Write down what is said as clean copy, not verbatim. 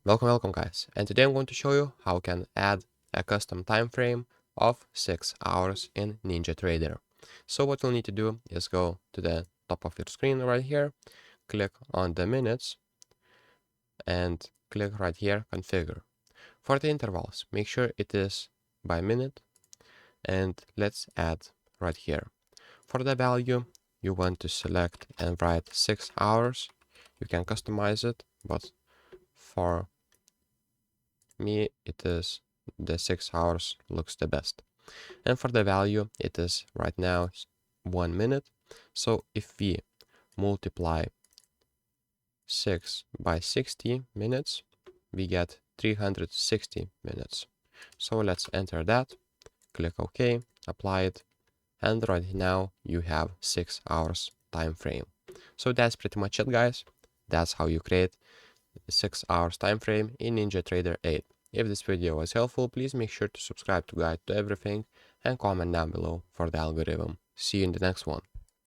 Welcome guys, and today I'm going to show you how you can add a custom time frame of 6 hours in NinjaTrader. So what you'll need to do is go to the top of your screen right here, click on the minutes, and click right here, configure. For the intervals, make sure it is by minute, and let's add right here. For the value, you want to select and write 6 hours. You can customize it, but for me it is the 6 hours looks the best. And for the value, it is right now 1 minute. So if we multiply 6 by 60 minutes, we get 360 minutes. So let's enter that, click OK, apply it, and right now you have 6 hours time frame. So that's pretty much it, guys. That's how you create 6 hours time frame in NinjaTrader 8. If this video was helpful, please make sure to subscribe to Guide to Everything and comment down below for the algorithm. See you in the next one.